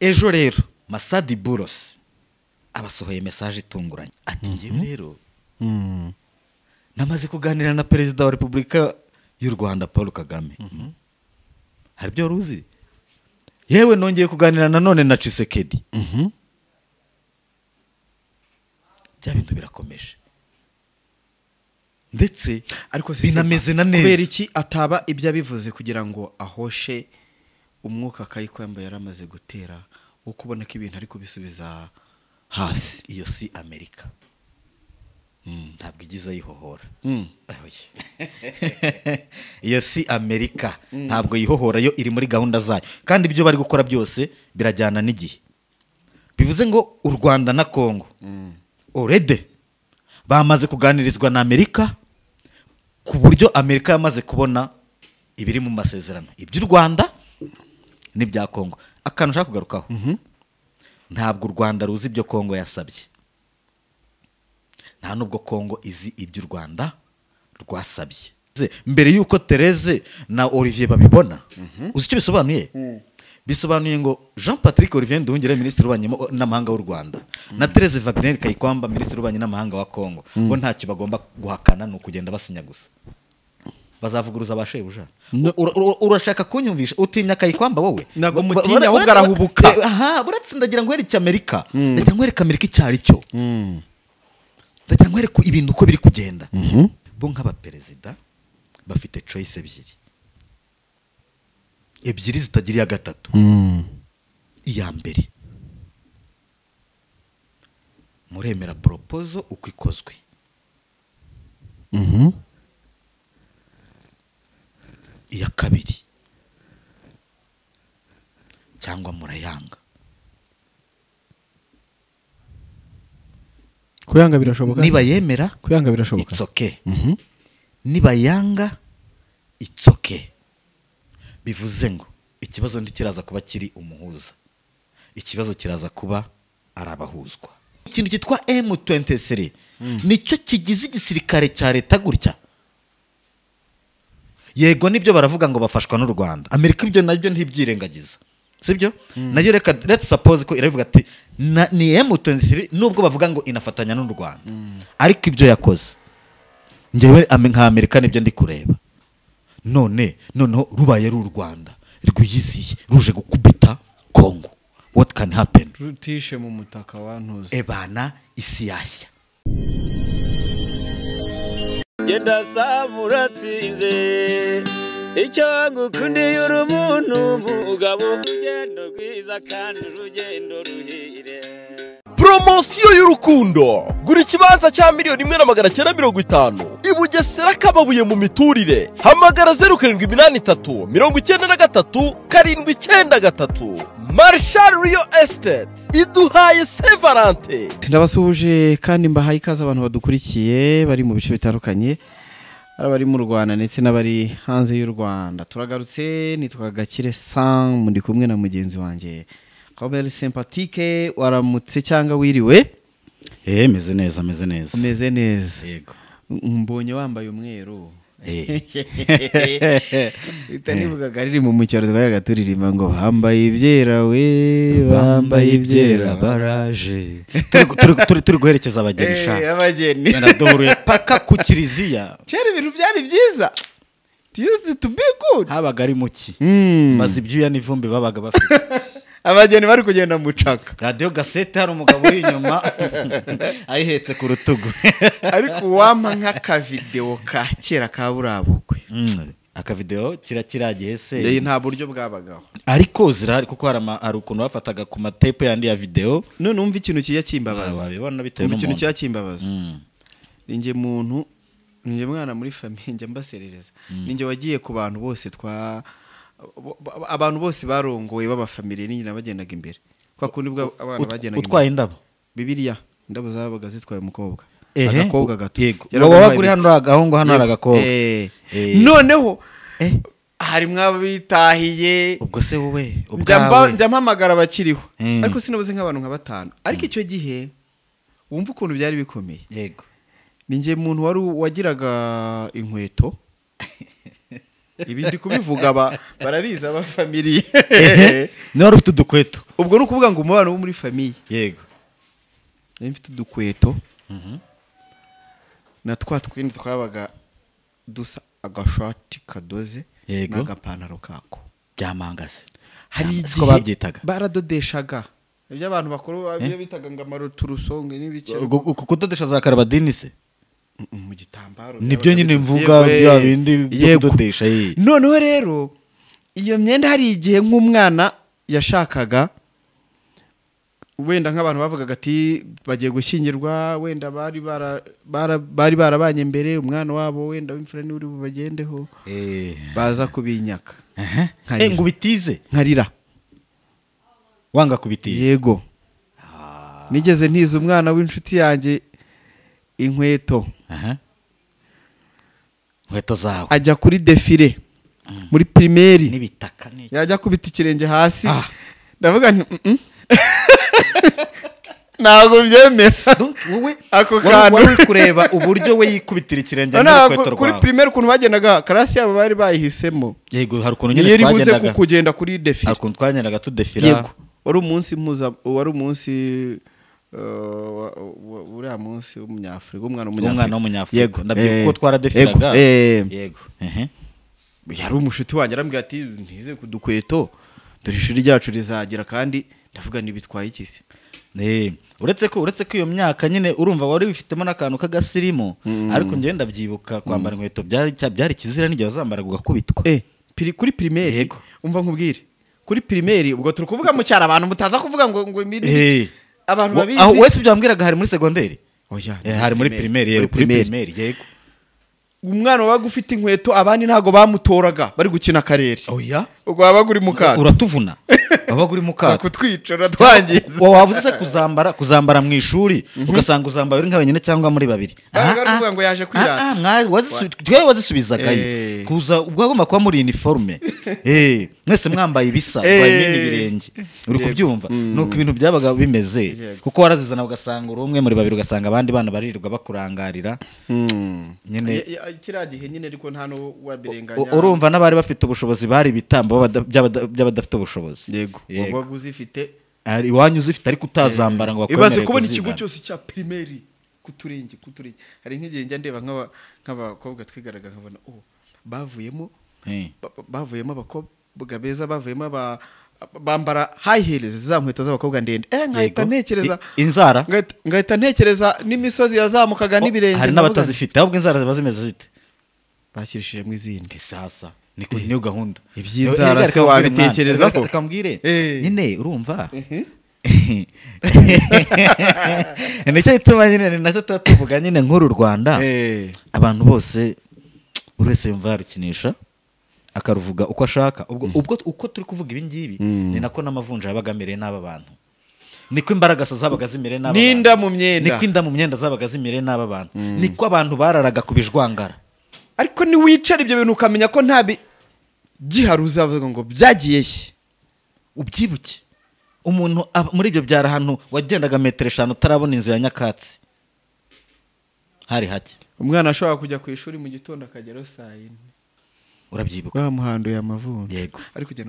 ejo rero Masadi Buros abasohoye message itunguranye ati ngewe rero namaze kuganira na perezida wa Repubulika y'u Rwanda Paul Kagame. Hari byo ruzi yewe nongeye kuganira nanone na Tshisekedi. Bya bintu birakomeje ndetse ariko binameze na neza. Kubera iki ataba ibyo abivuze kugira ngo ahoshe umwuka Kayikwamba yaramaze gutera wo kubona ko ibintu ari kubisubiza hasi? Iyo si Amerika. Ntabwo igize yihohora. Iyo si Amerika ntabwo yihohora, yo iri muri gahunda zayo kandi ibyo bari gukora byose birajyana n'igihe. Bivuze ngo u Rwanda na Kongo already bamaze kuganirizwa na Amerika ku buryo Amerika yamaze kubona ibiri mu masezerano iby'u Rwanda n'ibya Kongo. Akantu ushaka kugarukaho, ntabwo u Rwanda ruzi ibyo Kongo yasabye, nta nubwo Kongo izi ibyo u Rwanda rwasabye. Mbere yuko Therese na Olivier babibona, uzi icyo bisobanuye? Bisobanuye ngo Jean Patrick Olivier Nduhungire ministre w'ububanyi n'amahanga w'u Rwanda na Therese Wagner Kayikwamba ministre w'ububanyi n'amahanga wa Kongo bo ntacyo bagomba guhakana, no kugenda basinya gusa. Bazavuguruza abashebuja. Urashaka kunyumvisha utinya Kayikwamba wowe? Nago mutinya ahubwo arahubuka. Buratse ndagira ngo hereke Amerika, ndagira ngo hereke Amerika icyari cyo, ndagira ngo hereke ibintu uko biri kugenda. Bo nk'abaperezida bafite choice ebyiri zitagira iya gatatu. Iya mbere, muremera proposal uko ikozwe. Iya kabiri, cyangwa murayanga. Kuyanga birashoboka. Niba yemera kuyanga birashoboka, it's okay. Niba yanga it's okay. Bivuze ngo ikibazo ndikiraza kuba kiri umuhuza, ikibazo kiraza kuba arabahuzwa. Ikintu cyitwa M23 nicyo kigize igisirikare cya leta gutya. Yego nibyo baravuga ngo bafashwa n'u Rwanda, Amerika ibyo nabyo ntibyirengagiza, sibyo? Nayo reka let's suppose ko iravuga ati ni M23 nubwo bavuga ngo inafatanya n'u Rwanda, ariko ibyo yakoze ngewe nka Amerika nibyo ndi kureba. Noneho rubaye ari u Rwanda rwiyiziye ruje gukubita Kongo, what can happen? rutishe mu mutaka wantuze Ebana isi yashya. Genda samuratsinze icyo ngukundiye uri umuntu mugabo, urugendo rwiza kandi urugendo ruhire. Promosiyo y'urukundo, gura ikibanza cya $1,950 i Bugesera Kababuye mu miturire. Hamagara 0783 93 793. Marshal Real Estate iduhaye Saint Valentin. Ndabasuhuje kandi mbahaye ikaze abantu badukurikiye bari mu bice bitandukanye, abari mu Rwanda ndetse n'abari hanze y'u Rwanda. Turagarutse nitwa Gakire Sam, ndi kumwe na mugenzi wanjye Robert Sympathique. Waramutse cyangwa wiriwe? Meze neza. Umeze neza. Yego. Mbonye wambaye umweru. Itanivugaga riri mu mucyaro twayaga turirimba ngo bambaye ibyera we bambaye ibyera baraje. Turi guherekeza abageni sha. Abageni. Ndaduhuruye paka ku kiliziya. Cyari ibintu byari byiza. It used to be good. Habaga ari muki. Maze ibyuya n'ivumbi babaga bafite. Abageni bari kugenda mucaka. Radio Gasete hari umugabo uri inyuma ayihetse ku rutugu. Ariko wampa nk'aka video ka kera ka burabukwe. Aka video kiragiye se. Nta buryo bwabagaho. Ariko zirahari kuko hari ukuntu bafataga ku matepe yandi ya video. None umva ikintu kiya kimbabaza. Babibona bitewe n'umuntu. Ikintu kiya kimbabaza. Ninjye muntu, ninjye mwana muri famille njye mbaserereza. Ninjye wagiye ku bantu bose abantu bose barongoye b'abafamiliye n'injye bagendaga imbere. Kwa kundi bwa abana bagendaga. Utwaye indabo. Bibiliya indabo zabaga zitwaye umukobwa. Agakobwa gato. Yego. Wowe kuri hano agahungu hano aragakobwa. Noneho hari mwabitahiye. Ubwo se wowe njya mpamagara abakiriho. Ariko sinabuze nk'abantu nka 5. Ariko icyo gihe wumva ukuntu byari bikomeye. Yego. Ninjye muntu wari wagiraga inkweto ibi ndi kubivuga barabizi abafamiliye niba wari ufite udukweto ubwo ni ukuvuga ngo umubano wo muri famiye yego nari mfite udukweto na twa twindi twabaga dusa agashati kadoze Yego. n'agapantaro kako byamangase hari siko babyitaga baradodeshaga ibyo abantu bakuru babyo bitaga ngo amaruturusonge n'ibiki kudodesha za karabadini se mu gitambaro nibyo nyine mvuga bya bindi byo kudodesha noneho rero iyo myenda hari igihe nk'umwana yashakaga wenda nk'abantu bavugaga ati bagiye gushyingirwa wenda bari barabanye mbere umwana wabo wenda w'imfura niwe uri bubagendeho baza kubinyaka ngo ubitize nkarira wanga kubitiza yego nigeze ntiza umwana w'inshuti yanjye inkweto inkweto zawe ajya kuri defile muri pirimeri n'ibitaka yajya kubita ikirenge hasi ndavuga nti ntabwo byemera wowe ako kantu wari uri kureba uburyo we yikubitira ikirenge n'urukweto kuri rwawe pirimeri ukuntu bagendaga karasi yabo bari bayihisemo yego hari ukuntu niyo nyine iri buze twagendaga kugenda kuri defile hari ukuntu twagendaga tudefira yego wari umunsi uriya munsi w'umunyafurika umwana w'umunyafurika yego ndabyibuka ko twaradefiraga yego yari umushuti wanjye arambwira ati ntize ku dukweto dore ishuri ryacu rizagira kandi ndavuga ntibitwaye iki se uretse ko iyo myaka nyine urumva wari wifitemo n'akantu k'agasirimu ariko njyewe ndabyibuka kwambara inkweto byari kizira n'igihe wazambaraga ugakubitwa kuri pirimeri yego umva nkubwire kuri pirimeri ubwo turi kuvuga mu cyaro abantu mutaza kuvuga ngo imiri abantu babizi aho wese byambwiraga hari muri segonderi oya hari muri pirimeri yego kuri pirimeri yego umwana wabaga ufite inkweto abandi ntago bamutoraga bari gukina akarere oya ubwo wabaga uri mu kato uratuvuna wabaga uri mu kato kutwicira twangiza wavuze kuzambara mu ishuri ugasanga uzambara uri nk'abenyine cyangwa muri babiri kuvuga ngo yaje kwirata twe wazisubizagayo kuza ubwo agomba kuba muri uniforme mwese mwambaye ibisa mwambaye ibirenge uri kubyumva nuko ibintu byabaga bimeze kuko warazizana ugasanga uri umwe muri babiri ugasanga abandi bana baririrwa bakurangarira nyine kiriya gihe nyine ariko nta no wabirenganya urumva n'abari bafite ubushobozi bari ibitambo by'abadafite ubushobozi yego wabaga uzifite iwanyu uzifite ariko utazambara ngo bakwemerere ibaze kubona ikigo cyose cya pirimeri kuturenge hari nk'igihe njya ndeba nk'abakobwa twigaraga nkabona bavuyemo abakobwa beza bavuyemo bambara high heels za nkweto z'abakobwa ndende ngahita ntekereza inzara ngahita ntekereza n'imisozi yazamukaga n'ibirenge hari n'abatazifite ahubwo inzara ziba zimeze zite bashyirishijemo izindi sasa niyo gahunda iby'inzara se wabitekerezaho ukambwire nyine urumva nicyo gituma nyine nacyo tuba tuvuga nyine nk'uru Rwanda abantu bose buri wese yumva yarukinisha akaruvuga uko ashaka ubwo uko turi kuvuga ibi ngibi ni nako n'amavunja yabaga amereye n'aba bantu niko imbaraga zabaga zimereye n'aba bantu n'inda mu myenda niko inda mu myenda zabaga zimereye n'aba bantu niko abantu bararaga ku bijwangara ariko niwicara ibyo bintu ukamenya ko nta gihari uzavuga ngo byagiye he ubyibuke umuntu muri ibyo byara ahantu wagendaga metero 5 utarabona inzu ya nyakatsi hari hake umwana ashobora kujya ku ishuri mu gitondo akageraho saa 4 urabyibuka bamuhanduye amavunja yego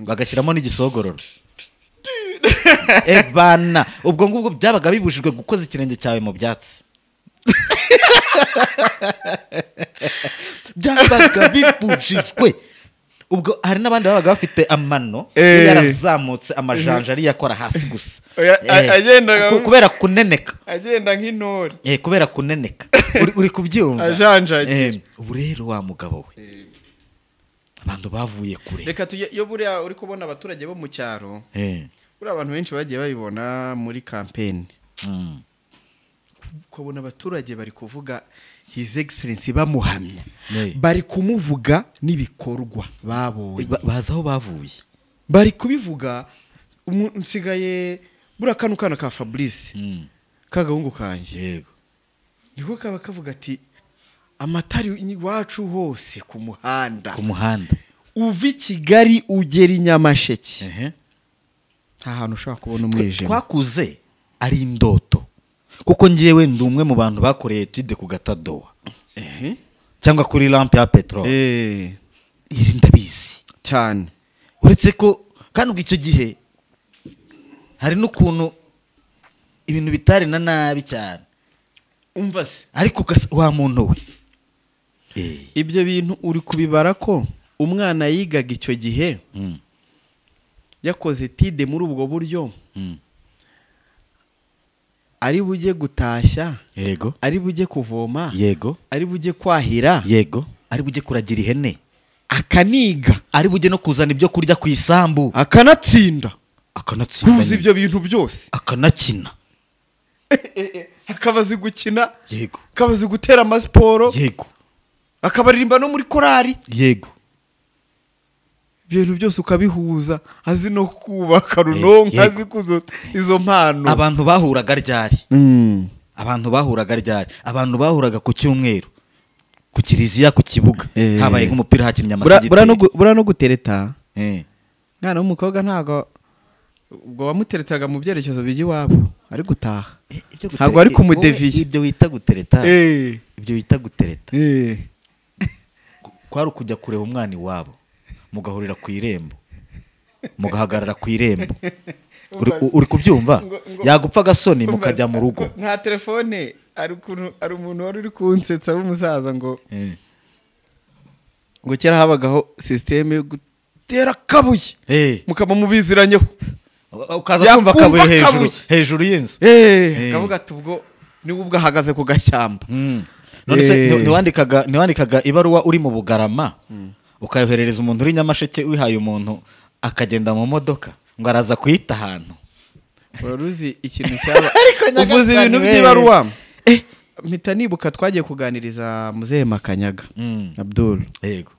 bagashyiramo n'igisogororo bana ubwo ngubwo byabaga bibujijwe gukoza ikirenge cyawe mu byatsi byabaga bibujijwe ubwo hari n'abandi babaga bafite amano yarazamutse amajanja ari yakora hasi gusa kubera kuneneka agenda nk'intore kubera kuneneka uri kubyumva ajanjagiye ubu rero wa mugabo we abantu bavuye kure reka tujye yo buriya uri kubona abaturage bo mu cyaro buriya abantu benshi bagiye babibona muri campaign ukabona abaturage bari kuvuga His Excellency bamuhamya bari kumuvuga n'ibikorwa babonye baza aho bavuye bari kubivuga nsigaye buriya kano kana ka Fabrice kagahungu kanje yego niko kaba kavuga ati amatari wacu hose ku muhanda uva i Kigali ugera i Nyamasheke nta hantu ushobora kubona umwijima twakuze ari indoto kuko ngiyewe ndi umwe mu bantu bakoreye etude ku Gatadowa cyangwa kuri lampe ya petrol ndabizi cyane uretse ko kandi ubwo icyo gihe hari n'ukuntu ibintu bitari na nabi cyane umva se ariko wa muntu we ibyo bintu uri kubibara ko umwana yigaga icyo gihe yakoze tide muri ubwo buryo ari bujye gutashya yego ari bujye kuvoma yego ari bujye kwahira yego ari bujye kuragira ihene akaniga ari bujye no kuzana ibyo kurya ku isambu akanatsinda akanatsinda ibyo bintu byose akanakina akaba azi gukina yego akaba azi gutera amasiporo yego akabaririmba no muri korari yego ibintu byose ukabihuza azi no kubaka runonka azi kuzo izo mpano abantu bahuraga ryari abantu bahuraga ku cyumweru ku kiliziya ku kibuga habaye nk'umupira hakinnye amasogiteri bura no gutereta mwana w'umukobwa ntago ubwo wamuteretaga mu byerekezo bijya iwabo ari gutaha ntabwo ari kumudeviye ibyo wita gutereta kwari ukujya kureba umwana iwabo mugahurira ku irembo mugahagarara ku irembo uri kubyumva yagupfa agasoni mukajya mu rugo nta telefone ari umuntu wari uri kunsetsa w'umusaza ngo kera habagaho sisiteme yo gutera akabuye mukaba mubiziranyeho ukaza kumva akabuye hejuru y'inzu akavuga ati ubwo niba ubwo ahagaze ku gashyamba none se ntiwandikaga ibaruwa uri mu Bugarama ukayoherereza umuntu uri Nyamasheke wihaye umuntu akagenda mu modoka ngo araza kuyita ahantu waruzi ikintu cyaba uvuze ibintu by'ibaruwa mpita nibuka twagiye kuganiriza muzehe Makanyaga Abdul yego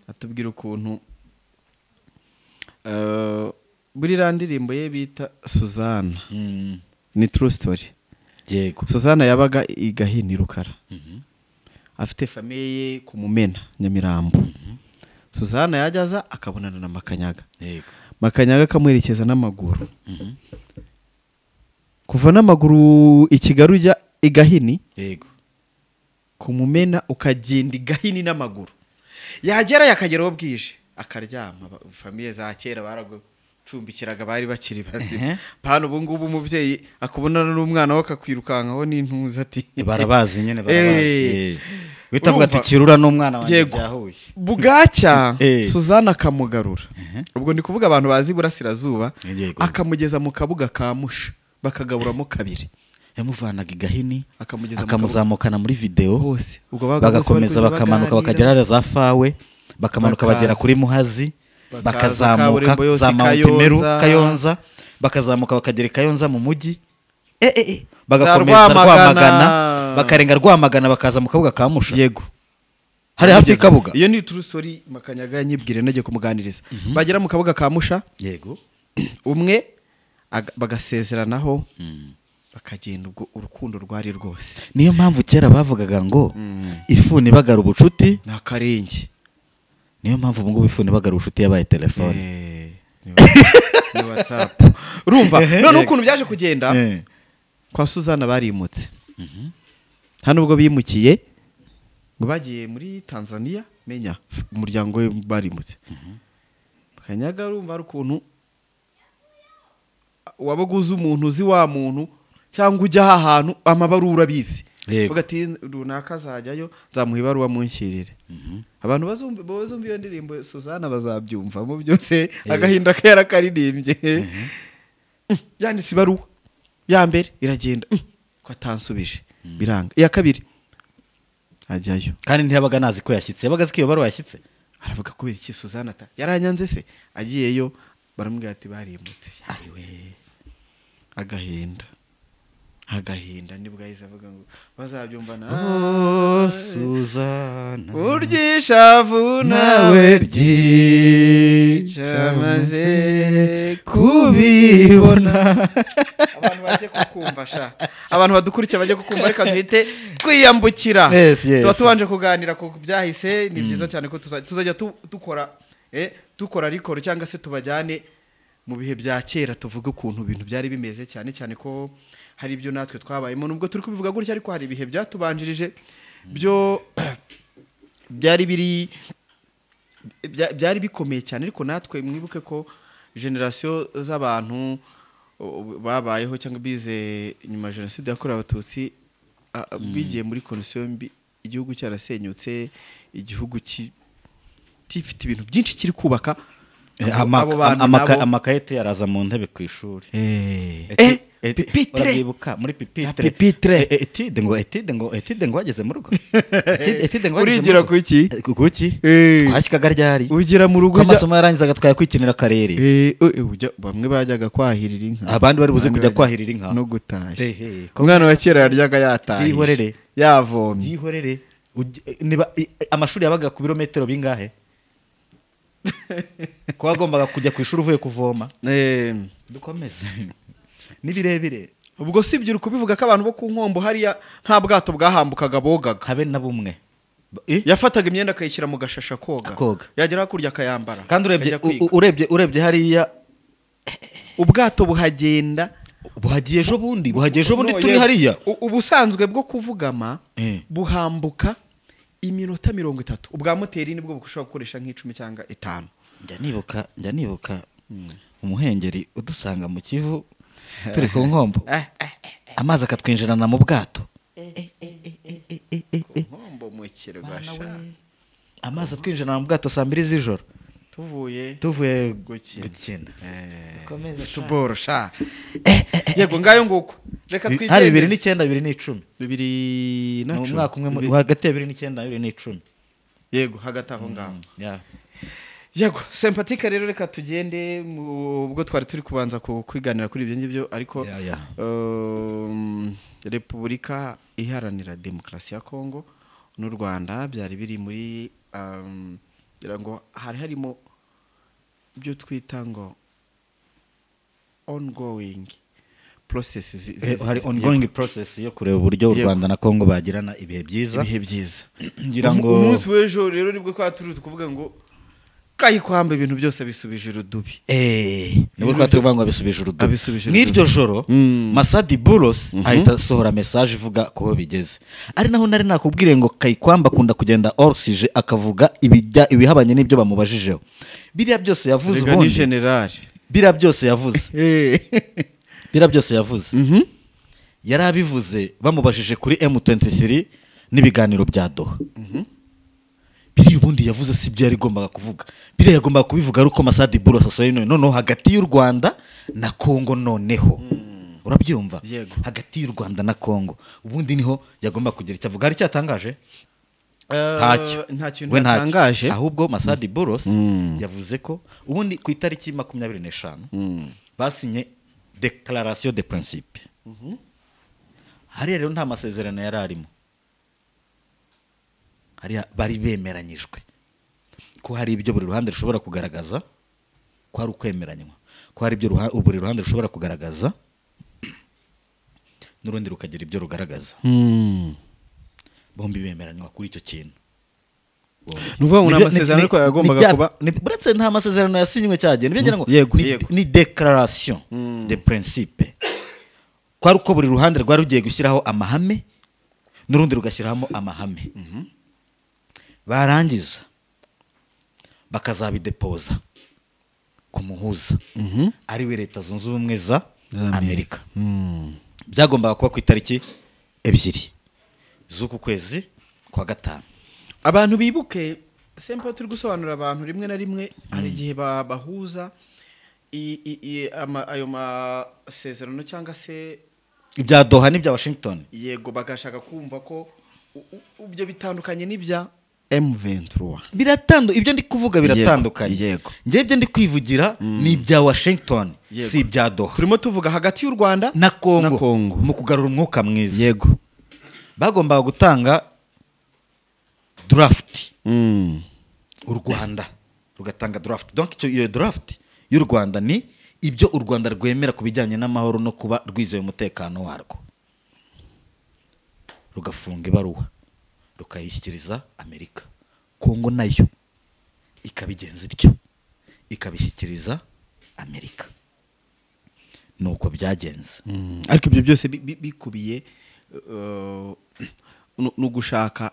atubwira ukuntu buri randirimbo ye bita Suzana ni true story yego Suzana yabaga igahini Rukara afite famiye ye ku Mumena Nyamirambo Suzana yajyaza akabonana na Makanyaga yego Makanyaga akamuherekeza n'amaguru kuva n'amaguru ikigaru ujya igahini yego ku Mumena ukagenda igahini n'amaguru yagera yakageraho bwije akaryama famiye za kera baragucumbikiraga bari bakiri bazima pano ubu ngubu umubyeyi akubonana n'umwana we akakwirukankaho n'intuza ati barabazi nyene barabazi bitavuga ati kirura n'umwana wanjye byahuye bugacya Suzana akamugarura ubwo ndi kuvuga abantu bazi burasirazuba akamugeza mu kabuga ka Musha bakagaburamo kabiri yamuvanaga igahini akamuzamukana muri video hose bagakomeza bakamanuka bakagera za Fawe bakamanuka bagera kuri Muhazi bakazamuka za Mount Kayonza bakazamuka bakagera Kayonza mu mujyi bagakomeza Rwamagana bakarenga Rwamagana bakaza mu kabuga ka Musha yego hari hafi kabuga iyo ni true story Makanyaga yanyibwire nagiye kumuganiriza bagera mu kabuga ka Musha yego umwe bagasezeranaho bakagenda ubwo urukundo rwari rwose niyo mpamvu kera bavugaga ngo ifuni bagara ubucuti na karenge niyo mpamvu ubu ngubu ifuni bagara ubucuti yabaye telefone ni WhatsApp urumva none ukuntu byaje kugenda kwa Suzana barimutse hano ubwo bimukiye ngo bagiye muri Tanzania menya umuryango we barimutse Makanyaga urumva ukuntu wabaguze umuntu uzi wa muntu cyangwa ujya ahantu amabarura bizi bagati runaka azajyayo nzamuha ibaruwa munshyirire abantu bazumva iyo ndirimbo Suzana bazabyumva mu byose agahinda kera karirimbye yanditse ibaruwa ya mbere iragenda ko atansubije biranga iya kabiri ajyayo kandi ntiyabaga nazi ko yashyitse yabaga azi ko iyo baruwa yashyitse aravuga kubera iki Suzana yaranyanze se agiyeyo baramubwira ati barimutse agahinda nibwo yahise avuga ngo bazabyumva na Suzana uryishavu nawe ryica maze kubibona abantu bajye kukumva sha abantu badukurikiye bajye kukumva reka duhite kwiyambukira tuba tubanje kuganira ku byahise ni byiza cyane ko tuzajya dukora record cyangwa se tubajyane mu bihe bya kera tuvuga ukuntu ibintu byari bimeze cyane cyane ko hari ibyo natwe twabayemo nubwo turi kubivuga gutya ariko hari ibihe byatubanjirije byo byari biri byari bikomeye cyane ariko natwe mwibuke ko generasiyo z'abantu babayeho cyangwa bize nyuma ya jenoside yakorewe abatutsi bigiye muri kondisiyo mbi igihugu cyarasenyutse igihugu gifite ibintu byinshi kiri kubaka amakayete yaraza mu ntebe ku ishuri urabibuka muri pipitre etide ngo wageze mu rugo urigira kuki twashyikaga ryari ugira mu rugo amasomo yarangizaga twayakwikinira akarere bamwe bajyaga kwahirira inka abandi bari buze kujya kwahirira inka no gutashya umwana wa kera yaryaga yatashye yavomye yihorere amashuri yabaga ku birometero bingahe ko wagombaga kujya ku ishuri uvuye kuvoma dukomeze ni birebire ubwo si ibyo uri kubivuga ko abantu bo ku nkombo hariya nta bwato bwahambukaga bogaga habe na bumwe yafataga imyenda akayishyira mu gashasha koga yagera hakurya akayambara kandi urebye hariya ubwato buhagiye ejo bundi turi hariya ubusanzwe bwo kuvugama buhambuka iminota 30 ubwa moteri nibwo bushobora gukoresha nk'icumi cyangwa 5 njya nibuka umuhengeri udusanga mu Kivu turi ku nkombo amazi akatwinjirana mu bwato nkombo mu kirwasha amazi atwinjirana mu bwato saa 2 z'ijoro tuvuye gukina football sha yego ngayo nguko reka twigende hari 2009 2010 mu mwaka umwe hagati ya 2009 na 2010 yego hagati aho ngaho yego sympathike rero reka tugende ubwo twari turi kubanza kwiganira kuri ibyo ngibyo ariko Repubulika Iharanira Demokarasi ya Kongo n'u Rwanda byari biri muri ngira ngo hari harimo ibyo twita ngo ongoing process hari ongoing process yo kureba uburyo u Rwanda na Kongo bagirana ibihe byiza ngira ngo umunsi w'ejo rero nibwo twaturi kuvuga ngo kayikwamba ibintu byose bisubije urudubi nibwo twaturi ngo bisubije urudubi n'iryo joro Masadi Bulos ahita sohora message ivuga ko bigeze ari naho nari nakubwire ngo kayikwamba akunda kugenda orsige akavuga ibihabanye n'ibyo bamubajijeho biriya byose yavuze ubundi general biriya byose yavuze yari abivuze bamubajije kuri M23 n'ibiganiro bya Doha biri ubundi yavuze si byo yari gombaga kuvuga biri yagombaga kubivuga ari uko Masadi Bulos asohoye noneho hagati y'u Rwanda na Kongo noneho urabyumva hagati y'u Rwanda na Kongo ubundi niho yagomba kugira icyo avuga ari cyatangaje nta kintu yatangaje ahubwo Masadi Bulos yavuze ko ubundi ku itariki 25 basinye declaration de principe hari rero nta masezerano yari arimo hari bari bemeranyijwe ko hari ibyo buri ruhande rushobora kugaragaza ko hari ukwemeranywa ko hari ibyo buri ruhande rushobora kugaragaza n'urundi rukagira ibyo rugaragaza bombi bemeranywa kuri icyo kintu nuvuga ngo amasezerano ariko yagombaga kuba buretse nta masezerano yasinywe cyagenda byagira ngo ni declaration de principe ko ari uko buri ruhande rwari rugiye gushyiraho amahame n'urundi rugashyiramo amahame barangiza bakazabidepoza ku muhuza ari we Leta Zunze Ubumwe za Amerika byagombaga kuba ku itariki 2 z'uku kwezi kwa gatanu abantu bibuke sempo turi gusobanura abantu rimwe na rimwe hari igihe bahuza ayo masezerano cyangwa se ibya Doha n'ibya Washington yego bagashaka kumva ko ibyo bitandukanye n'ibya M23 ibyo ndi kuvuga biratandukanye yego ngiye ibyo ndi kwivugira ni ibya Washington si ibya Doha turimo tuvuga hagati y'u Rwanda na Kongo mu kugarura umwuka mwiza yego bagombaga gutanga draft u Rwanda rugatanga draft donc iyo draft y'u Rwanda ni ibyo u Rwanda rwemera kubijyanye n'amahoro no kuba rwizeye umutekano warwo rugafunga ibaruwa rukayishyikiriza Amerika Kongo nayo ikabigenza ityo ikabishyikiriza Amerika nuko byagenze ariko ibyo byose bikubiye no gushaka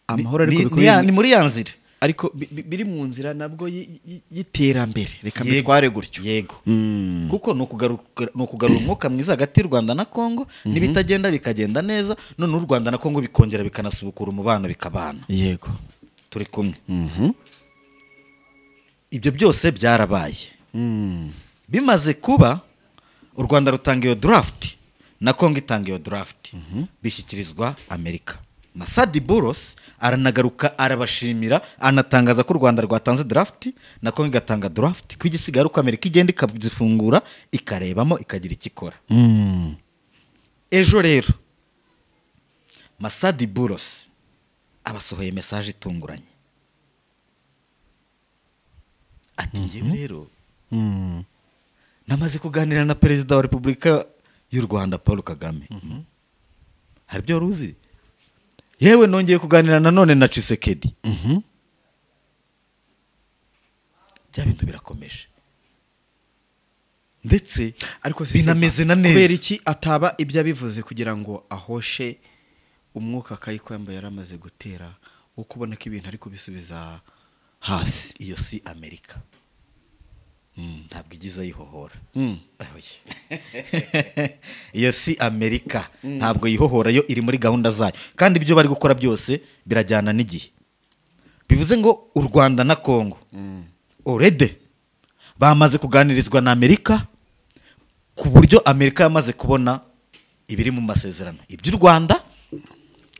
amahoro ariko ni muri yanzira ariko biri mu nzira nabwo y'iterambere reka Yego. mbitware gutyo. yego kuko ni ukugarura umwuka mwiza hagati y'u Rwanda na Kongo n'ibitagenda bikagenda neza none u Rwanda na Kongo bikongera bikanasubukura umubano bikabana yego turi kumwe ibyo byose byarabaye bimaze kuba u Rwanda rutanga iyo draft na Kongo itanga iyo draft bishyikirizwa Amerika. Masadi Buros aranagaruka arabashimira anatangaza ko u Rwanda rwatanze draft na Kongo igatanga draft ko igisigaye uko Amerika igenda ikazifungura ikarebamo ikagira ikikora. Ejo rero Masadi Buros abasohoye message itunguranye ati ngewe rero namaze kuganira na perezida wa Repubulika y'u Rwanda Paul Kagame. Hari byo ruzi yewe nongeye kuganira nanone na Tshisekedi. Bya bintu birakomeje ndetse ariko binameze na neza. Kubera iki ataba ibyo abivuze kugira ngo ahoshe umwuka Kayikwamba yaramaze gutera wo kubona ko ibintu ari kubisubiza hasi. Iyo si Amerika ntabwo igize yihohora. Iyo si Amerika ntabwo yihohora yo iri muri gahunda zayo kandi ibyo bari gukora byose birajyana n'igihe. Bivuze ngo u Rwanda na Kongo already bamaze kuganirizwa na Amerika ku buryo Amerika yamaze kubona ibiri mu masezerano iby'u Rwanda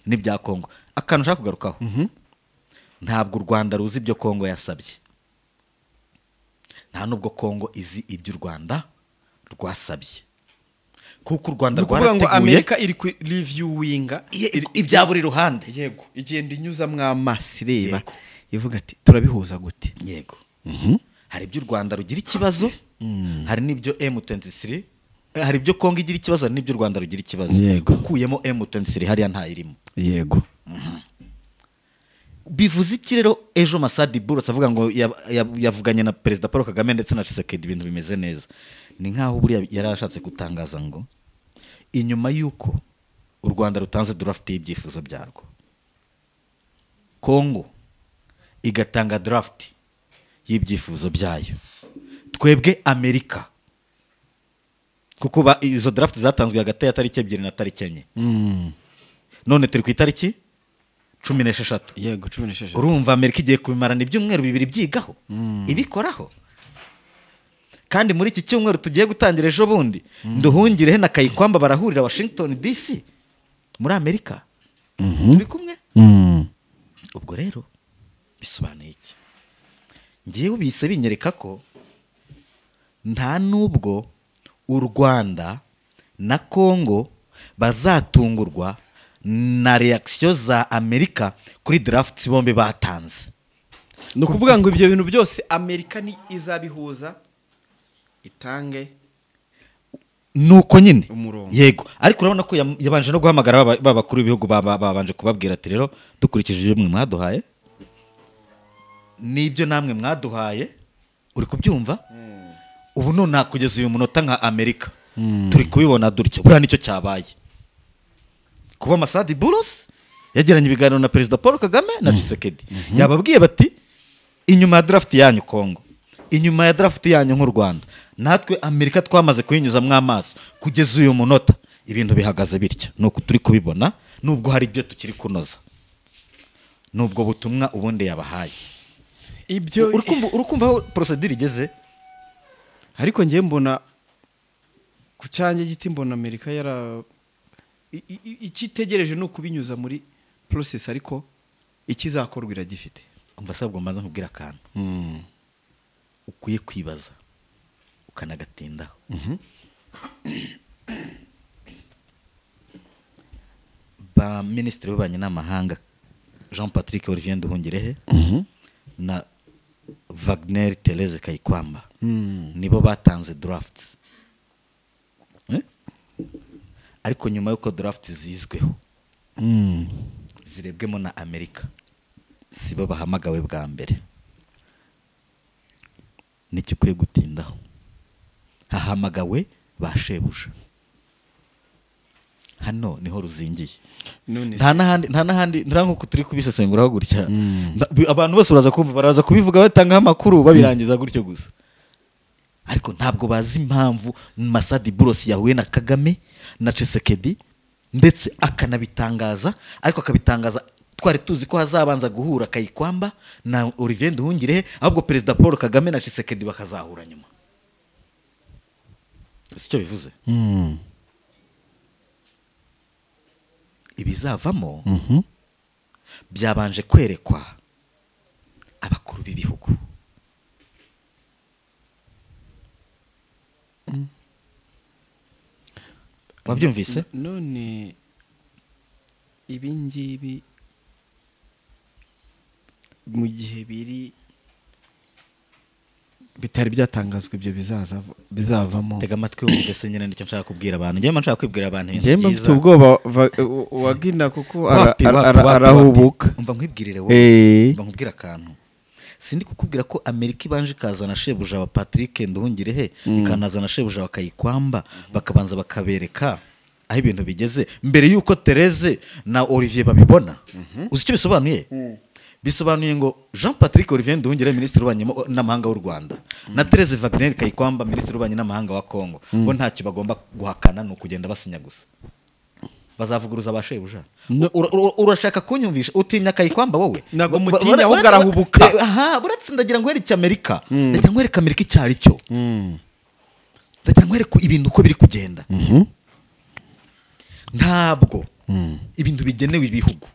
n'ibya Kongo. Akantu ushaka kugarukaho ntabwo u Rwanda ruzi ibyo Kongo yasabye nta nubwo Kongo izi ibyo u Rwanda rwasabye kuko u Rwanda rwarateguye Amerika iri ku reviewinga ibya buri ruhande. Yego igenda inyuzamwo amaso ireba ivuga ati turabihuza gute. Yego hari ibyo u Rwanda rugira ikibazo hari n'ibyo M23 hari ibyo Kongo igira ikibazo hari n'ibyo u Rwanda rugira ikibazo. Ukuyemo M23 hariya nta irimo. Yego bivuze iki rero ejo Masadi Buros avuga ngo yavuganye na perezida Paul Kagame ndetse na Tshisekedi ibintu bimeze neza. Ni nkaho buri yarashatse gutangaza ngo inyuma yuko u Rwanda rutanze draft y'ibyifuzo byarwo Kongo igatanga draft y'ibyifuzo byayo twebwe Amerika kuko izo draft zatanzwe hagati ya tariki 2 na tariki 4 none turi ku itariki 16. Yego 16. Urumva Amerika igiye kubimarana ibyumweru 2 byigaho ibikoraho kandi muri iki cyumweru tugiye gutangira ejo bundi nduhungire na Kayikwamba barahurira Washington DC muri Amerika. Turi kumwe ubwo rero bisobanuye iki? Ngiye bise binyereka ko nta nubwo u Rwanda na Kongo bazatungurwa na reaction za Amerika kuri drafts bombe batanze. No kuvuga ngo ibyo bintu byose Amerika ni izabihuza itange nuko nyine umurongo. Yego ariko urabona ko yabanje no guhamagara babakuru ibihugu babanje kubabwira ati rero dukurikije ibyo mwe mwaduhaye nibyo namwe mwaduhaye uri kubyumva ubu none kugeza uyu munota nka Amerika turi kubibona dutyo buriya nicyo cyabaye kuba Masadi Buros yagiranye ibiganiro na perezida Paul Kagame na Tshisekedi yababwiye bati inyuma ya draft yanyu Kongo inyuma ya draft yanyu nk'u Rwanda natwe Amerika twamaze kuyinyuzamwo amaso kugeza uyu munota ibintu bihagaze bityo nuko turi kubibona nubwo hari ibyo tukiri kunoza nubwo butumwa ubundi yabahaye ibyo urukumva aho procedure igeze. Ariko ngiye mbona ku cyanjye giti mbona Amerika yara ikitegereje no kubinyuza muri process ariko ikizakorwa iragifite. Umva sabwo mbanza nkubwira akantu ukwiye kwibaza ukanagatindaho. Ba Minisitiri w'Ububanyi n'Amahanga Jean Patrick Olivier Nduhungirehe na Wagner Therese Kayikwamba nibo batanze drafts ariko nyuma yuko draft zizweho zirebwemo na Amerika sibo bahamagawe bwa mbere. Nicyo ukwiye gutindaho hahamagawe bashebuja hano niho ruzingiye. None nta n'ahandi nkuko turi kubisesenguraho gutya abantu bose uraza kumva baraza kubivuga batangaho amakuru babirangiza gutyo gusa ariko ntabwo bazi impamvu Masadi Bulos yahuye na Kagame na Tshisekedi ndetse akanabitangaza ariko akabitangaza twari tuzi ko hazabanza guhura Kayikwamba na Olivier Nduhungirehe ahubwo Perezida Paul Kagame na Tshisekedi bakazahura nyuma sicyo bivuze ibizavamo byabanje kwerekwa abakuru b'ibihugu wabyumvise none ibi ngibi mu gihe bitari byatangazwa ibyo bizavamo tega amatwi wumve se nyine nicyo nshaka kubwira abantu njyewe nshaka kwibwira abantu njyewe mfite ubwoba wagina kuko arahubuka umva nkwibwirire wowe umva nkubwira akantu sindi kukubwira ko Amerika ibanje ikazana shebuja wa Patrick Nduhungirehe ikanazana shebuja wa Kayikwamba bakabanza bakabereka aho ibintu bigeze mbere yuko Therese na Olivier babibona uzi icyo bisobanuye bisobanuye ngo Jean Patrick Olivier Nduhungirehe minisitiri w'ububanyi n'amahanga w'u Rwanda na Therese Wagner Kayikwamba minisitiri w'ububanyi n'amahanga wa Kongo bo ntacyo bagomba guhakana no kugenda basinya gusa bazavuguruza abashebuja urashaka kunyumvisha utinya Kayikwamba wowe nago mutinya ahubwo arahubuka buratse ndagira ngo hereke Amerika ndagira ngo hereke Amerika icyari cyo ndagira ngo hereke ibintu uko biri kugenda ntabwo ibintu bigenewe ibihugu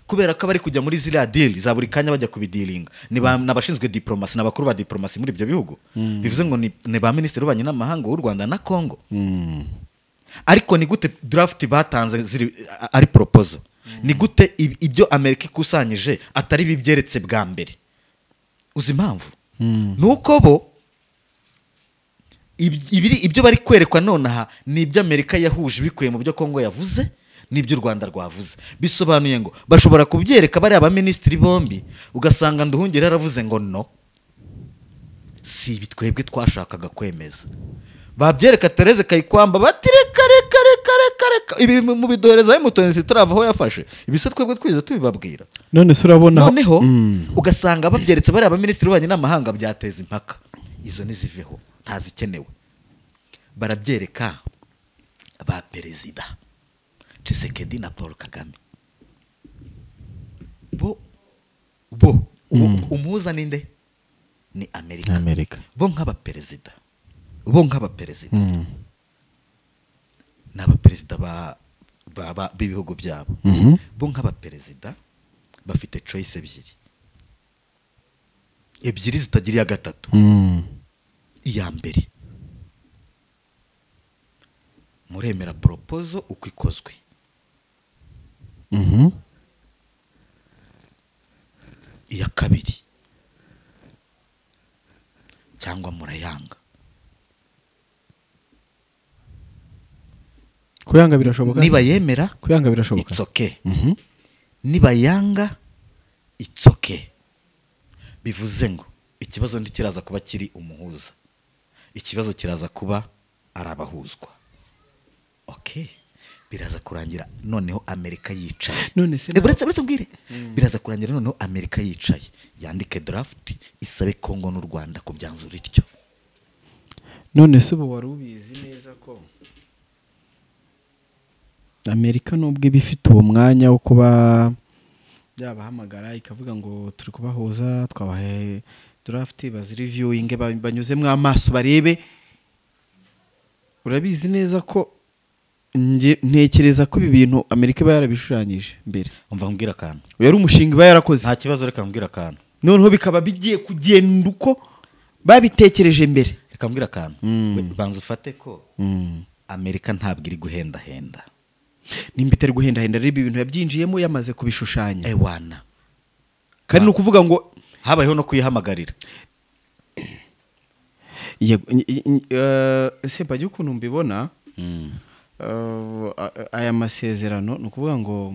kubera ko bari kujya muri ziriya deal za buri kanya bajya kubidilinga n'abashinzwe diplomasi n'abakuru ba diplomasi muri ibyo bihugu bivuze ngo ni ba minisitiri w'ububanyi n'amahanga w'u Rwanda na Kongo ariko ni gute draft batanze ari proposal ni gute ibyo Amerika ikusanyije atari bibyeretse bwa mbere uzi impamvu nuko bo ibyo bari kwerekwa nonaha ni ibyo Amerika yahuje bikuye mu byo Kongo yavuze n'ibyo u Rwanda rwavuze bisobanuye ngo bashobora kubyereka bari abaminisitiri bombi ugasanga Nduhungire yaravuze ngo no si bitwebwe twashakaga kwemeza babyereka Therese Kayikwamba bati reka ibi mu bidohereza y'umutonzi turavaho yafashe ibise twebwe twize tubibabwira none se urabona noneho ugasanga babyeretse bari abaminisitiri b'ububanyi n'amahanga byateza impaka izo niziveho ntazikenewe barabyereka ba perezida Tshisekedi na Paul Kagame bo umuhuza ninde ni Amerika bo nk'abaperezida n'abaperezida b'ibihugu byabo bo nk'abaperezida bafite choice ebyiri zitagira iya gatatu iya mbere muremera proposal uko ikozwe iya kabiri cyangwa murayanga kuyanga birashoboka niba yemera kuyanga birashoboka it's okay niba yanga it's okay bivuze ngo ikibazo ndikiraza kuba kiri umuhuza ikibazo kiraza kuba arabahuzwa okay biraza kurangira noneho Amerika yicaye none se buretse mbwire biraza kurangira noneho Amerika yicaye yandike draft isabe Kongo n'u Rwanda kubyanzura ityo none se ubu wari ubizi neza ko Amerika nubwo ibifite uwo mwanya wo kuba yabahamagara ikavuga ngo turi kubahuza twabahe draft bazi reviewing banyuzemo amaso barebe urabizi neza ko ntekereza ko ibi bintu Amerika iba yarabishushanyije mbere umva mbwira akantu yari umushinga iba yarakoze nta kibazo reka mbwira akantu noneho bikaba bigiye kugenda uko babitekereje mbere reka mbwira akantu banza ufate ko Amerika ntabwo iri guhendahenda nimba itari guhendahenda rero ibi bintu yabyinjiyemo yamaze kubishushanya ewana kandi ni ukuvuga ngo habayeho no kuyihamagarira ese mbajya ukuntu mbibona aya masezerano ni ukuvuga ngo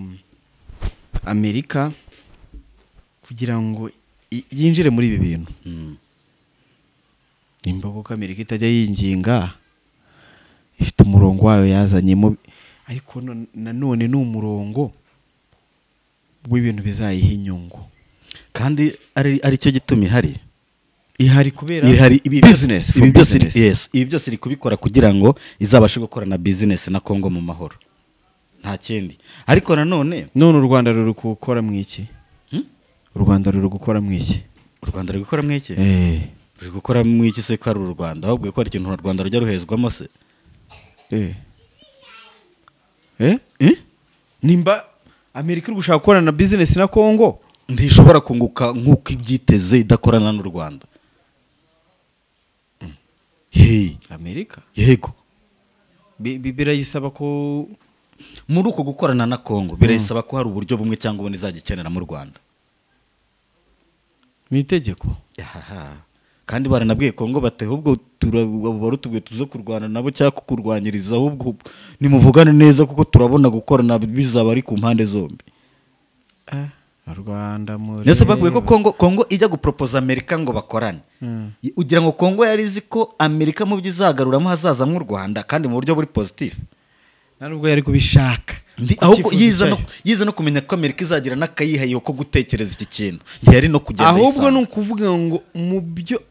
Amerika kugira ngo yinjire muri ibi bintu nimba kuko Amerika itajya yinginga ifite umurongo wayo yazanyemo ariko nanone ni umurongo w'ibintu bizayiha inyungu kandi ari cyo gituma ihari kubera ihari business for business. Yes, ibi byose iri kubikora kugira ngo izabashe gukorana business na Kongo mu mahoro, nta kindi. Ariko nanone none u Rwanda ruri gukora mu iki? U Rwanda ruri gukora mu iki? u Rwanda ruri gukora mu iki? Ruri gukora mu iki se ko ari u Rwanda? Ahubwo ko ari ikintu u Rwanda rujya ruhezwamo se. Nimba Amerika iri gushaka gukorana na business na Kongo, ntishobora kunguka nk'uko ibyiteze idakorana n'u Rwanda. Amerika yego birayisaba ko muri uko gukorana na Kongo birayisaba ko hari uburyo bumwe cyangwa ubundi izajya ikenera mu Rwanda mu itegeko. Kandi baranabwiye Kongo bate ahubwo barutubwiye tuzo kurwana nabo cyangwa kukurwanyiriza, ahubwo nimuvugane neza kuko turabona gukorana bizaba ari ku mpande zombi. Rwanda muri nese baguye ko Kongo ijya gupropose Amerika ngo bakorane. Ugira ngo Kongo yari izi ko Amerika mu byizagaruramo hazaza mu Rwanda kandi mu buryo buri positive. Nubwo yari kubishaka. Ahubwo yiza no kumenya ko Amerika izagira n'akayihayo ko gutekereza iki kintu. Ntiyari no kugenda isanga. Ahubwo no kuvuga ngo mu byo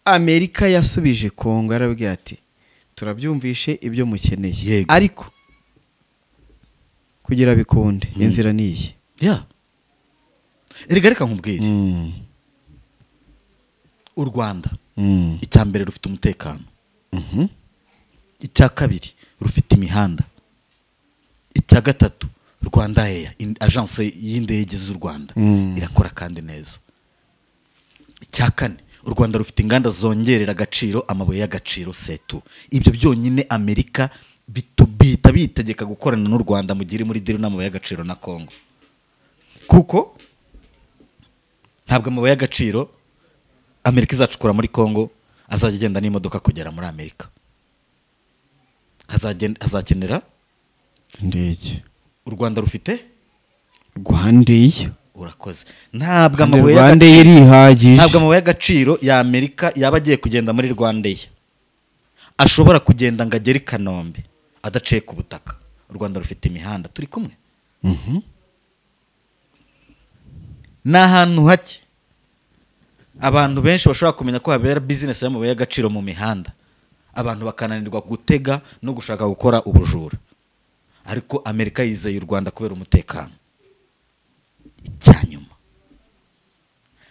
Amerika yasubije Kongo yarabwiye ati turabyumvishe ibyo mukeneye. Ariko kugira bikunde inzira niyi. Erega reka nkubwire. U Rwanda icya mbere rufite umutekano. Icya kabiri rufite imihanda. Icya gatatu Rwanda Air, agence y'indege z'u Rwanda irakora kandi neza. Icya kane u Rwanda rufite inganda zongerera agaciro amabuye y'agaciro setu. Ibyo byonyine Amerika bita bitegeka gukorana n'u Rwanda mu gihe muri deal n'amabuye y'agaciro na Kongo. Kuko ntabwo amabuye y'agaciro Amerika izacukura muri Kongo azajya agenda n'imodoka kugera muri Amerika. Hazakenera indege. U Rwanda rufite Rwandair. Urakoze. Ntabwo amabuye y'agaciro ya Amerika yaba agiye kugenda muri Rwandair ashobora kugenda ngo agere i Kanombe adaciye ku butaka. U Rwanda rufite imihanda, turi kumwe. N'ahantu hake abantu benshi bashobora kumenya ko habera business y'amabuye y'agaciro mu mihanda, abantu bakananirwa gutega no gushaka gukora ubujura. Ariko Amerika yizeye u Rwanda kubera umutekano. Icyanyuma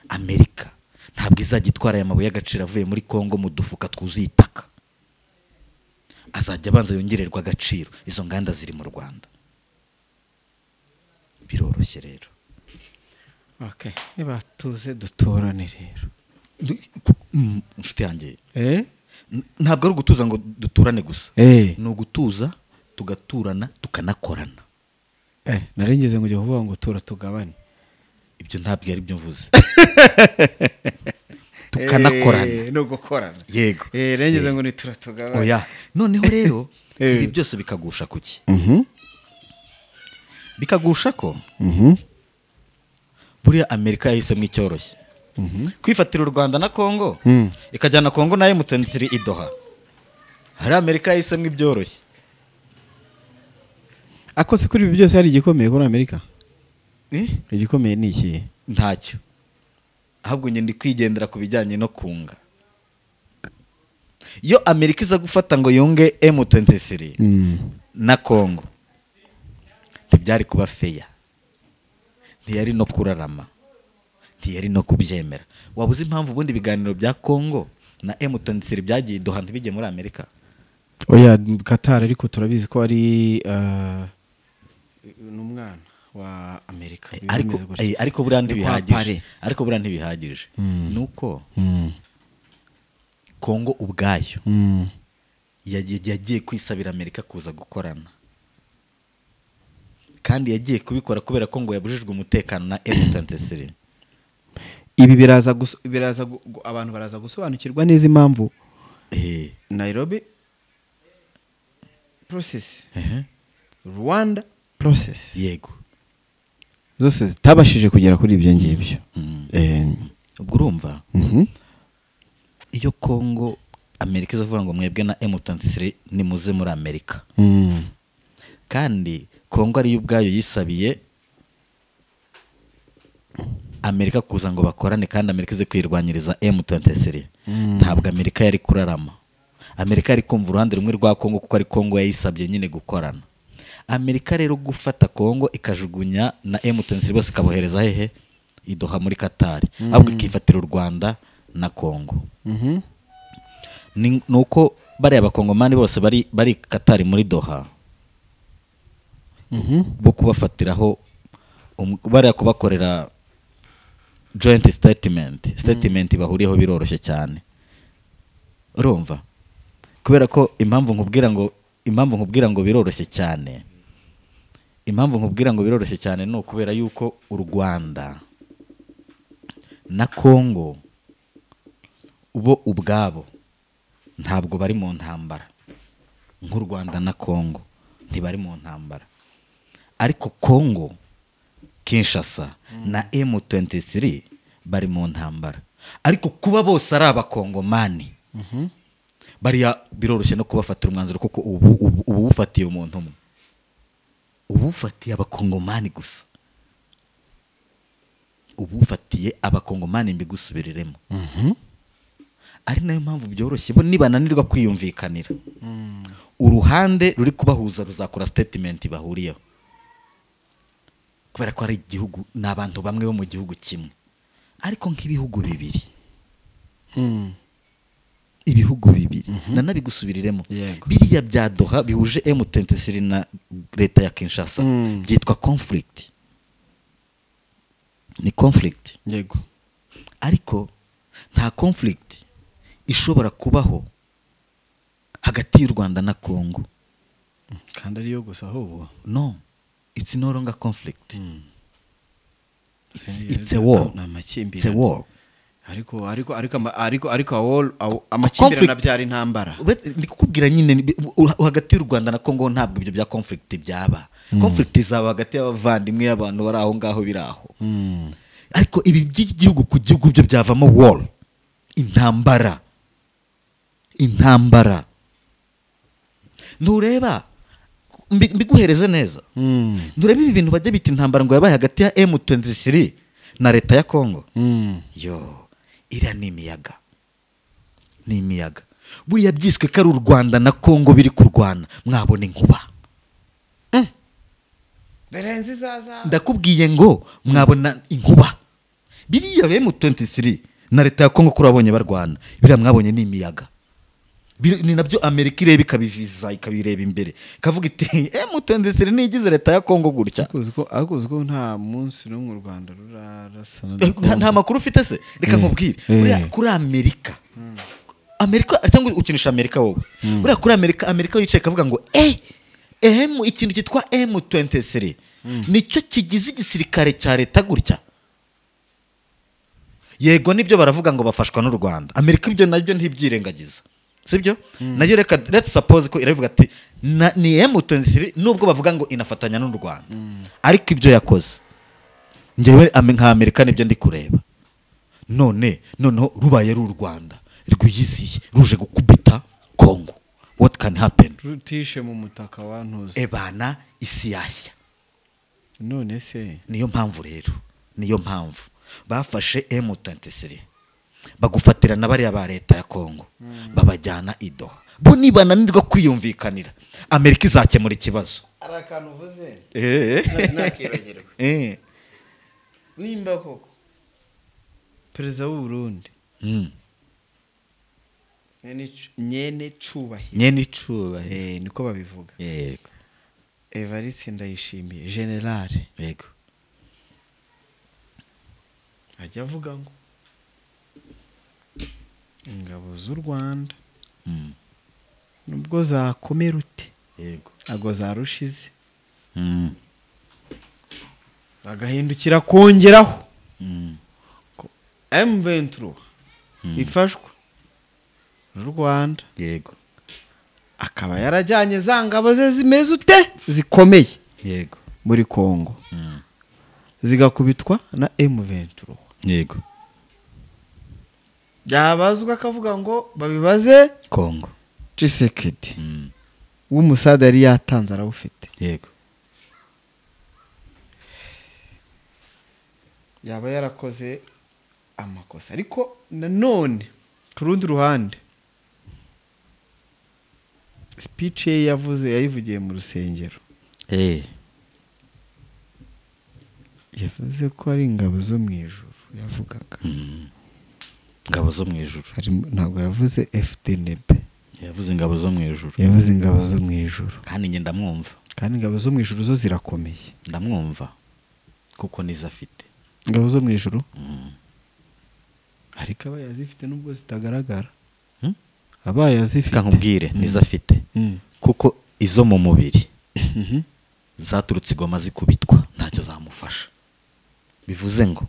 Amerika ntabwo izajya itwara aya mabuye y'agaciro avuye muri Kongo mu dufuka twuzuye itaka. Azajya abanza yongererwa agaciro. Izo nganda ziri mu Rwanda. Biroroshye rero. Okay, niba tuze dutorane rero. Nshuti yanjye. Ntabwo ari ugutuza ngo duturane gusa. Ni ugutuza tugaturana tukanakorana. Narengeze ngo ujye kuvuga ngo tura tugabane. Ibyo ntabwo ari byo mvuze. Tukanakorana. No gukorana. Yego. Narengeze ngo ni tura tugabane. Oya. Noneho rero ibi byose bikagusha kuki? Bikagusha ko buriya Amerika yahisemo icyoroshye. Kwifatira u Rwanda na Kongo ikajyana Kongo nayo mutensiri idoha. Hari Amerika yahisemo ibyoroshye. Akose kuri ibi byose hari igikomeye kuri Amerika. Igikomeye ni iki? Ntacyo. Ahubwo nge ndi kwigendera ku bijyanye no kunga. Yo Amerika iza gufata ngo yunge M23 na Kongo, ntibyari kuba feya. Ntiyari no kurarama. Ntiyari no kubyemera. Wabuze impamvu ubundi ibiganiro bya Kongo na M23 byagiye Doha ntibijye muri Amerika? Oya, Qatar ariko turabizi ko ari n'umwana wa Amerika. Ariko buriya ntibihagije. Ariko buriya ntibihagije. Nuko Kongo ubwayo yagiye kwisabira Amerika kuza gukorana. Kandi yagiye kubikora kubera ko ngo yabujijwe umutekano na M23. Ibi biraza abantu baraza gusobanukirwa neza impamvu Nairobi process, Rwanda process, yego, zose zitabashije kugera kuri ibyo ngibyo. Ubwo urumva iyo Kongo Amerika izavuga ngo mwebwe na M23 nimuze muri Amerika, kandi Kongo ariyo ubwayo yisabiye Amerika kuza ngo bakorane, kandi Amerika ize kwirwanyiriza M23. Ntabwo Amerika yari kurarama. Amerika yari kumva uruhande rumwe rwa Kongo kuko ari Kongo yayisabye nyine gukorana. Amerika rero gufata Kongo ikajugunya na M23 bose ikabohereza hehe i Doha muri Qatar, ahubwo ikifatira u Rwanda na Kongo. Nuko bari abakongomani bose bari Qatar muri Doha, bo kubafatiraho bari kubakorera joint statement bahuriyeho biroroshye cyane. Urumva, kubera ko impamvu nkubwira ngo biroroshye cyane, ni ukubera yuko u Rwanda na Kongo ubo ubwabo ntabwo bari mu ntambara. Nk'u Rwanda na Kongo ntibari mu ntambara, ariko Kongo Kinshasa na M23 bari mu ntambara. Ariko kuba bose ari abakongomani, bariya biroroshye no kubafatira umwanzuro, kuko ubu bufatiye umuntu umwe, ubu bufatiye abakongomani gusa, ubu bufatiye abakongomani mbigusubiriremo. Ari nayo mpamvu byoroshye bo nibananirwa kwiyumvikanira, uruhande ruri kubahuza ruzakora statement bahuriyeho, kubera ko ari igihugu n'abantu bamwe bo mu gihugu kimwe. Ariko nk'ibihugu bibiri, ibihugu bibiri nanabigusubiriremo, biriya bya Doha bihuje M23 na leta ya Kinshasa byitwa conflict. Ni conflict, yego. Ariko nta conflict ishobora kubaho hagati y'u Rwanda na Kongo, kandi ariyo gusa ahubwo. No, it's no longer conflict. It's a war. It's a war. ariko amakimbirane abyara intambara. Ndikubwira nyine hagati y'u Rwanda na Kongo ntabwo ibyo bya conflict byaba. Conflict izaba hagati y'abavandimwe y'abantu bari aho ngaho biraho. Ariko ibi by'igihugu ku gihugu byo byavamo war, intambara. Ntureba mbiguhereze neza, ntureba ibi bintu bajya bita intambara ngo yabaye hagati ya M23 na leta ya Kongo. Yo, iriya ni imiyaga. Buriya byiswe ko ari u Rwanda na Kongo biri kurwana, mwabona inkuba. Ndakubwiye ngo mwabona inkuba. Biriya M23 na leta ya Kongo kurabonye barwana, biriya mwabonye ni imiyaga. Ni nabyo Amerika ireba ikabiviza ikabireba imbere, kavuga iti M23 nigize leta ya Kongo gutya. Akuziko nta munsi no mu Rwanda rurarasana. Nta makuru ufite se? Reka nkubwire. Buriya kuri Amerika, cyangwa ukinisha Amerika wowe. Buriya kuri Amerika yicaye kavuga ngo ikintu cyitwa M23 nicyo kigize igisirikare cya leta gutya. Yego nibyo baravuga ngo bafashwa n'u Rwanda. Amerika ibyo nabyo ntibyirengagiza, sibyo? Nayo reka let's suppose ko iravuga ati ni M23 nubwo bavuga ngo inafatanya n'u Rwanda, ariko ibyo yakoze njyewe nka Amerika nibyo ndi kureba. Noneho rubaye ari u Rwanda rwiyiziye ruje gukubita Kongo, what can happen? Rutishe mu mutaka wantuze ebana isi yashya. None se niyo mpamvu bafashe M23 bagufatira na bariya ba leta ya Kongo, babajyana i Doha. Bo nibananirwa kwiyumvikanira, Amerika izakemura ikibazo. Arakantu uvuze nakibagirwa. Nimba koko perezida w'u Burundi nyene cubahiro, niko babivuga. Yego. Evariste Ndayishimiye general, yego, ajya avuga ngo ingabo z'u Rwanda nubwo zakomera ute, yego, ago zarushize, bagahindukira kongeraho M23 ifashwa n'u Rwanda, yego, akaba yarajyanye za ngabo ze zimeze ute zikomeye, yego, muri Kongo zigakubitwa na M23, yego, byabazwa akavuga ngo babibaze Kongo Tshisekedi. w'umusada yari yatanze arawufite. yego Yaba yarakoze amakosa, ariko nanone ku rundi ruhande speech ye yayivugiye mu rusengero, yavuze ko ari ingabo zo mu ijuru yavugaga. ingabo zo mu ijuru, ntabwo yavuze FDNB, yavuze ingabo zo mu ijuru, yavuze ingabo zo mu ijuru. kandi njye ndamwumva, kandi ingabo zo mu ijuru zo zirakomeye, ndamwumva kuko nizo afite ingabo zo mu ijuru. ariko abaye azifite nubwo zitagaragara, abaye azifite nkubwire nizo afite kuko izo mu mubiri zaturutse igoma zikubitwa ntacyo zamufasha. bivuze ngo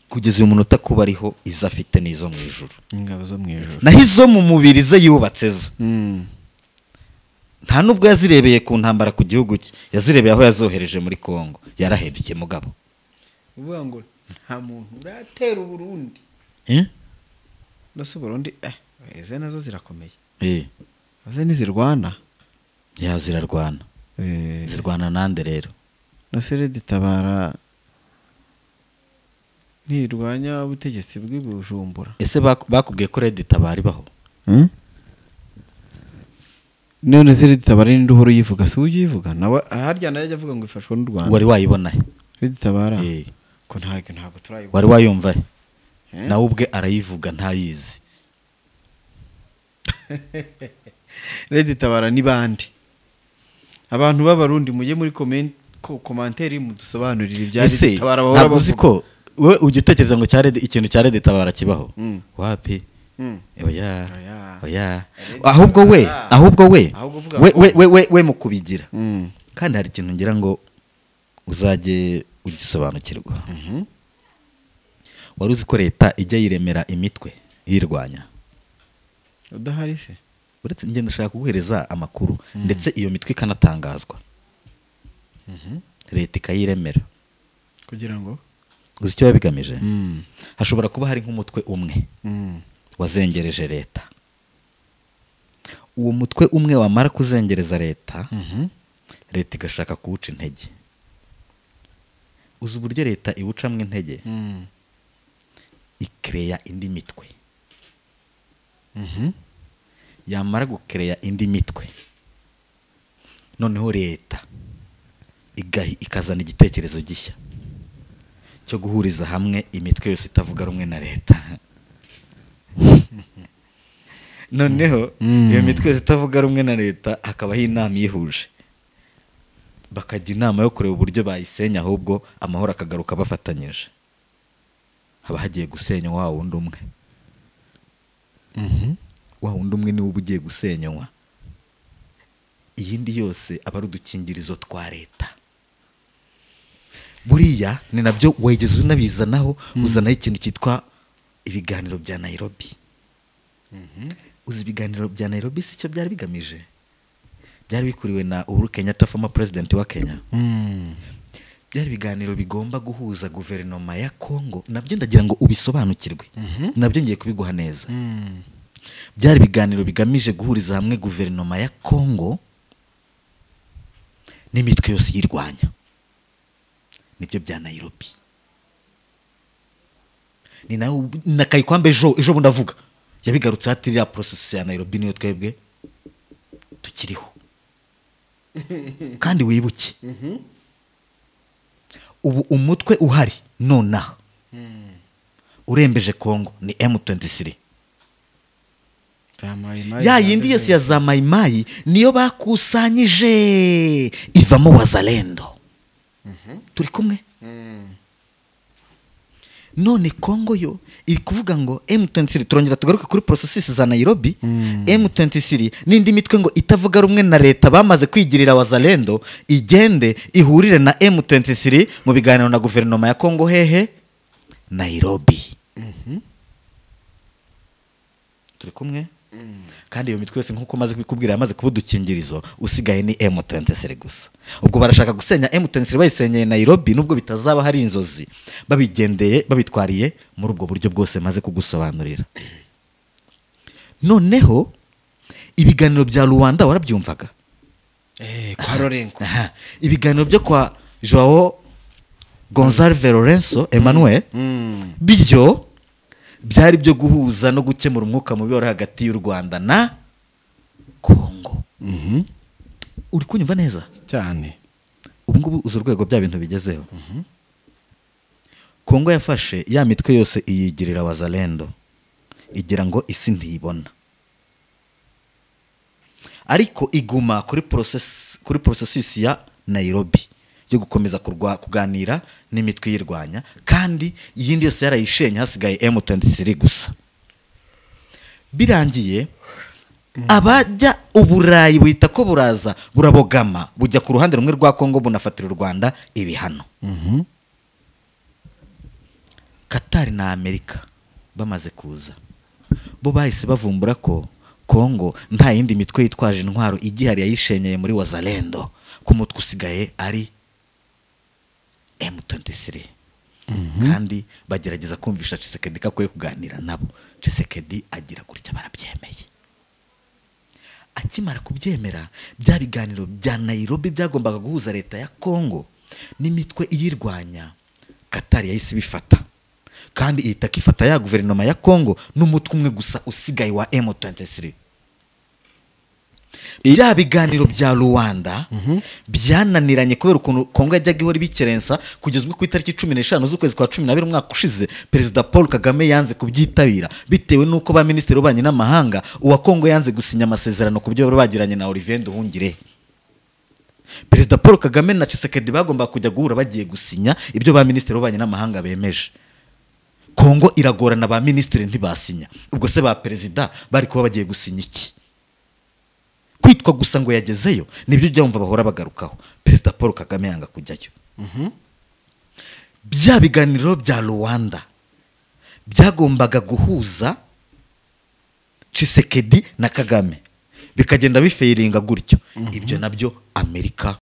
kugeza uyu munota kuba ariho izo afite n'izo mu ijuru, ingabo zo mu ijuru. naho izo mu mubiri ze yubatse zo nta nubwo yazirebeye ku ntambara ku gihugu cye, yazirebeye aho yazohereje muri Kongo. yarahebye mugabo, uvuga ngo nta muntu uratera Uburundi nose Burundi ize nazo zirakomeye. Aze nizirwana zirarwana, zirwana nande rero. nose Red Tabara ntirwanya ubutegetsi bw'Ibujumbura. ese bakubwiye ko Red Tabara ibaho? none Red Tabara ni nduhoro yivuga, si uyivuga nawe harya nayo ajya avuga ngo ifashwa n'u Rwanda. wari wayibona he Red Tabara ko ntabwo turayibona. wari wayumva he? nawe ubwe arayivuga ntayizi. Red Tabara ni bande? abantu b'abarundi mujye muri komanteri mudusobanurire ibya Red Tabara. ntabwo uzi ko we ugitekereza ngo ikintu cya Red Tabara kibaho? wapi? oya ahubwo we mu kubigira. kandi hari ikintu ngira ngo uzajye ugisobanukirwa. wari uzi ko leta ijya yiremera imitwe yirwanya? udahari se? uretse ngenda ndashaka kuguhereza amakuru ndetse iyo mitwe ikanatangazwa. leta ikayiremera kugira ngo uzi icyo bigamije. hashobora kuba hari nk'umutwe umwe wazengereje leta. uwo mutwe umwe wamara kuzengereza leta, leta igashaka kuwuca intege. uzi uburyo leta iwucamwe intege? ikereya indi mitwe. yamara gukereya indi mitwe, noneho leta ikazana igitekerezo gishya cyo guhuriza hamwe imitwe yose itavuga rumwe na leta. noneho iyo mitwe yose itavuga rumwe na leta hakabaho inama yihuje, bakajya inama yo kureba uburyo bayisenya, ahubwo amahoro akagaruka bafatanyije. haba hagiye gusenya wa wundi umwe. wa wundi umwe niwe uba ugiye gusenywa. iyindi yose aba ari udukingirizo twa leta. buriya ni nabyo wegeze unabizanaho, uzanaho ikintu cyitwa ibiganiro bya Nairobi. uzi ibiganiro bya Nairobi si cyo byari bigamije? byari bikuriwe na Uhuru Kenyatta, former president wa Kenya. byari ibiganiro bigomba guhuza guverinoma ya Kongo. nabyo ndagira ngo ubisobanukirwe, nabyo ngiye kubiguha neza. byari ibiganiro bigamije guhuriza hamwe guverinoma ya Kongo n'imitwe yose yirwanya. nibyo bya Nairobi. ni nawe na Kayikwambe ejo bundi avuga, yabigarutse ati iriya process ya Nairobi niyo twebwe tukiriho. kandi wibuke, ubu umutwe uhari nonaha urembeje Kongo ni M23. ya yindi yose ya za mayimayi niyo bakusanyije ivamo wazalendo. turi kumwe? none Kongo yo iri kuvuga ngo M23, turongera tugaruke kuri processes za Nairobi. M23 n'indi mitwe ngo itavuga rumwe na leta bamaze kwigirira wazalendo igende ihurire na M23 mu biganiro na guverinoma ya Kongo. hehe? Nairobi. turi kumwe? kandi iyo mitwe yose nk'uko maze kubikubwira yamaze kuba udukingirizo, usigaye ni M23 gusa. ubwo barashaka gusenya M23 bayisenyeye Nairobi, nubwo bitazaba hari inzozi, babigendeye babitwariye muri ubwo buryo bwose maze kugusobanurira. noneho ibiganiro bya Rwanda warabyumvaga? kwa Lorenko. Aha. Ibiganiro byo kwa Joao Gonçalves Lourenço Emmanuel byo byari byo guhuza no gukemura umwuka mubi wari hagati y'u Rwanda na Kongo. Uri kunyumva neza cyane? ubu ngubu uzi urwego bya bintu bigezeho. Kongo yafashe ya mitwe yose iyigirira wazalendo igira ngo isi ntibona, ariko iguma kuri processus ya Nairobi yo gukomeza kuganira n'imitwe yirwanya, kandi iyindi yose yarayishenye, hasigaye M23 gusa. Birangiye abajya uburayi buhita ko buraza burabogama bujya ku ruhande rumwe rwa Kongo bunafatira u Rwanda ibihano. Qatar na Amerika bamaze kuza, bo bahise bavumbura ko Kongo nta yindi mitwe yitwaje intwaro igihari yayishenyeye muri wazalendo, ku mutwe usigaye ari M23. Kandi bagerageza kumvisha Tshisekedi ko akwiye kuganira nabo. Tshisekedi agira gutya barabyemeye. Akimara kubyemera, bya biganiro bya Nairobi byagombaga guhuza leta ya Kongo n'imitwe iyirwanya, Qatar yahise bifata, kandi ihita kifata ya guverinoma ya Kongo n'umutwe umwe gusa usigaye wa M23. Bya biganiro bya Rwanda byananiranye kubera ukuntu Kongo yajyaga ihora bikerensa, kugeza ku itariki 15 z'ukwezi kwa 12 umwaka ushize Perezida Paul Kagame yanze kubyitabira bitewe nuko ba minisitiri b'ububanyi n'amahanga uwa Kongo yanze gusinya amasezerano ku byo bagiranye na Olivier Nduhungire. Perezida Paul Kagame na Tshisekedi bagomba kujya guhura bagiye gusinya ibyo ba minisitiri b'ububanyi n'amahanga bemeje. Kongo iragorana, ba minisitiri ntibasinya. Ubwo se ba perezida bari kuba bagiye gusinya iki? Kwitwa gusa ngo yagezeyo nibyo ujya wumva bahora bagarukaho. Perezida Paul Kagame yanga kujyayo. Bya biganiro bya Rwanda byagombaga guhuza Tshisekedi na Kagame bikagenda bifeiringa gutyo. Ibyo nabyo Amerika